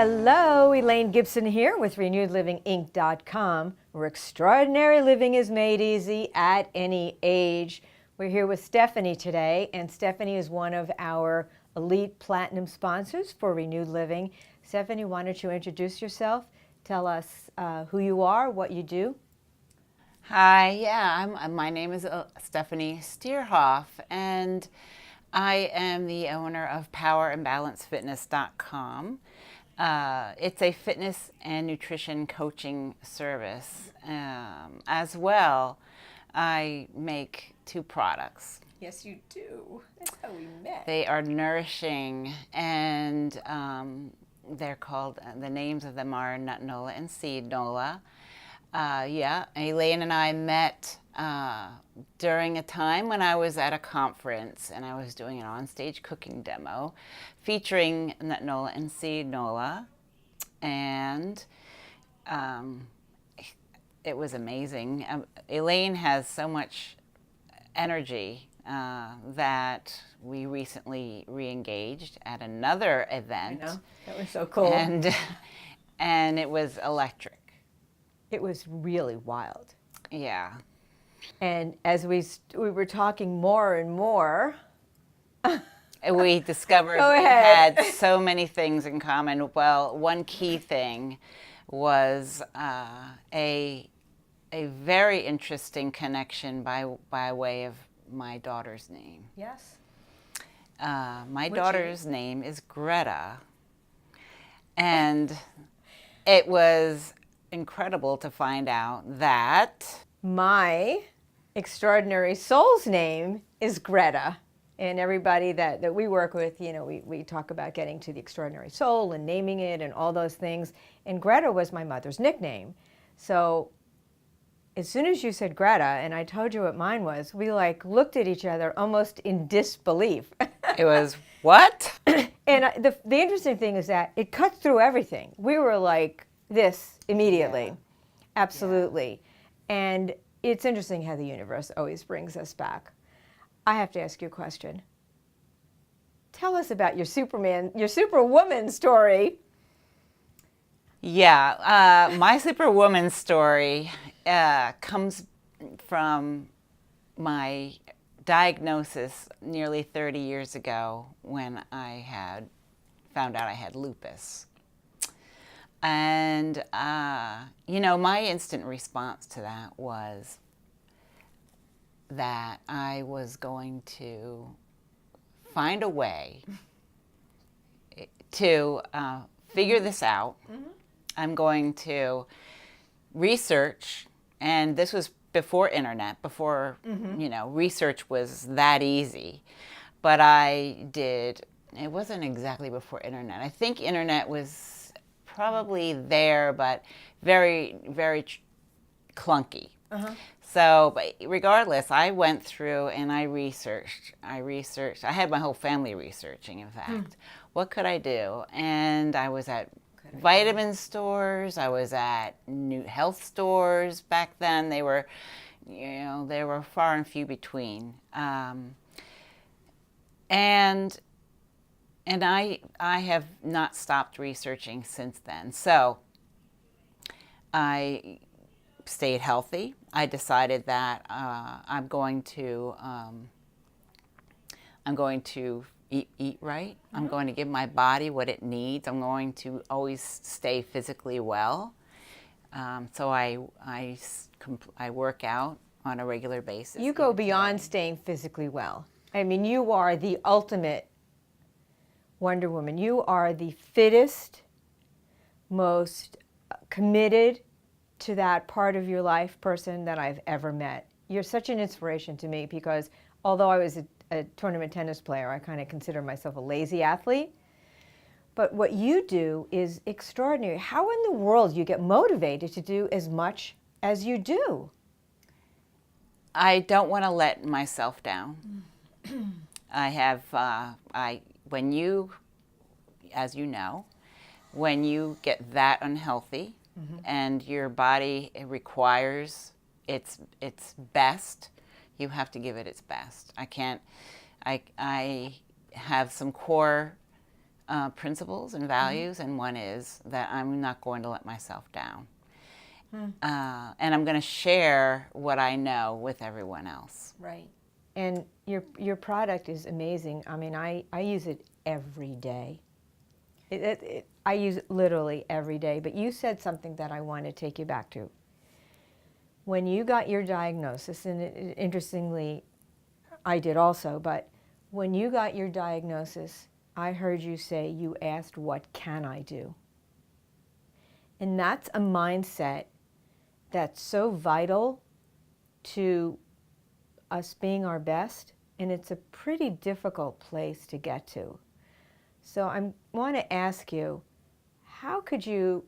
Hello, Elaine Gibson here with RenewedLivingInc.com, where extraordinary living is made easy at any age. We're here with Stephanie today, and Stephanie is one of our elite platinum sponsors for Renewed Living. Stephanie, why don't you introduce yourself? Tell us who you are, what you do. Hi, my name is Stephanie Stierhoff, and I am the owner of PowerandBalanceFitness.com. It's a fitness and nutrition coaching service. As well, I make two products. Yes, you do. That's how we met. They are nourishing, and they're called, the names of them are Nut Nola and Seed Nola. Elaine and I met during a time when I was at a conference and I was doing an onstage cooking demo featuring Nut Nola and Seed Nola, and it was amazing. Elaine has so much energy that we recently re-engaged at another event. I know. That was so cool. And it was electric. It was really wild. Yeah. And as we were talking more and more, we discovered we had so many things in common. Well, one key thing was a very interesting connection by way of my daughter's name. Yes. My daughter's name is Greta, and it was incredible to find out that my extraordinary soul's name is Greta. And everybody that we work with, you know, we talk about getting to the extraordinary soul and naming it and all those things. And Greta was my mother's nickname. So as soon as you said Greta and I told you what mine was, we looked at each other almost in disbelief. It was, what? And the interesting thing is that it cut through everything. We were like this immediately. Yeah. Absolutely. Yeah. And it's interesting how the universe always brings us back. I have to ask you a question. Tell us about your Superwoman story. Yeah, my Superwoman story comes from my diagnosis nearly 30 years ago when I had found out I had lupus. And, my instant response to that was that I was going to find a way to figure this out. Mm-hmm. I'm going to research, and this was before internet, before, research was that easy. But it wasn't exactly before internet. I think internet was probably there, but very, very clunky. Uh-huh. So, but regardless, I went through and I researched. I had my whole family researching, in fact. What could I do? And I was at vitamin stores. I was at new health stores back then. They were far and few between. And I have not stopped researching since then. So I stayed healthy. I decided that I'm going to eat right. Mm-hmm. I'm going to give my body what it needs. I'm going to always stay physically well. So I work out on a regular basis. You go beyond staying physically well. I mean, you are the ultimate Wonder Woman. You are the fittest, most committed to that part of your life person that I've ever met. You're such an inspiration to me because although I was a tournament tennis player, I kind of consider myself a lazy athlete. But what you do is extraordinary. How in the world you get motivated to do as much as you do? I don't want to let myself down. I have, as you know, when you get that unhealthy, mm-hmm. and your body requires its best, you have to give it its best. I have some core principles and values, and one is that I'm not going to let myself down. And I'm going to share what I know with everyone else. Right. And your product is amazing. I mean, I use it every day. I use it literally every day. But you said something that I want to take you back to. When you got your diagnosis, and interestingly, I did also, but when you got your diagnosis, I heard you say you asked, what can I do? And that's a mindset that's so vital to us being our best, and it's a pretty difficult place to get to. So I want to ask you, how could you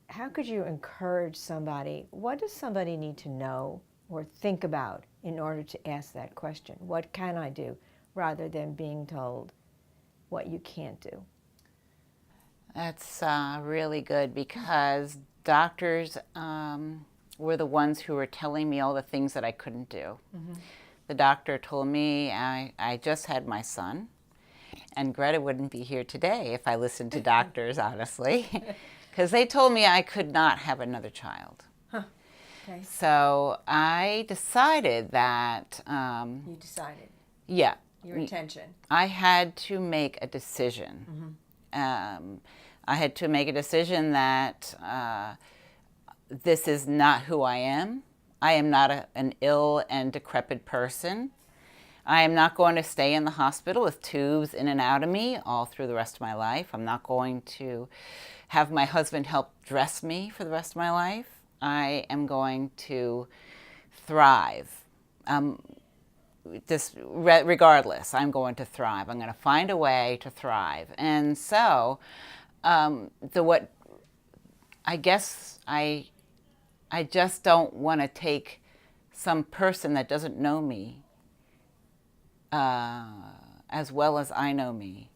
encourage somebody? What does somebody need to know or think about in order to ask that question? What can I do? Rather than being told what you can't do. That's really good, because doctors were the ones who were telling me all the things that I couldn't do. The doctor told me I just had my son, and Greta wouldn't be here today if I listened to doctors, honestly, because they told me I could not have another child. Okay. So I decided that... You decided. Yeah. Your intention. I had to make a decision. I had to make a decision that this is not who I am. I am not an ill and decrepit person. I am not going to stay in the hospital with tubes in and out of me all through the rest of my life. I'm not going to have my husband help dress me for the rest of my life. I am going to thrive. Regardless, I'm going to thrive. I'm going to find a way to thrive. And so, I guess I just don't want to take some person that doesn't know me as well as I know me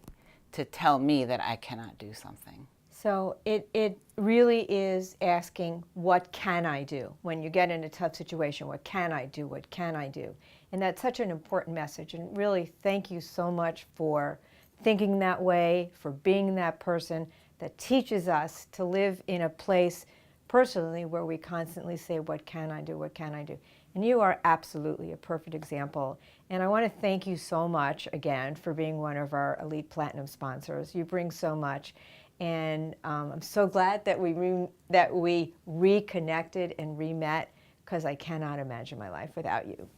to tell me that I cannot do something. So it really is asking, what can I do? When you get in a tough situation, what can I do? What can I do? And that's such an important message. And really, thank you so much for thinking that way, for being that person that teaches us to live in a place personally where we constantly say, what can I do? What can I do? And you are absolutely a perfect example. And I want to thank you so much again for being one of our Elite Platinum sponsors. You bring so much. And I'm so glad that we reconnected and re-met, because I cannot imagine my life without you.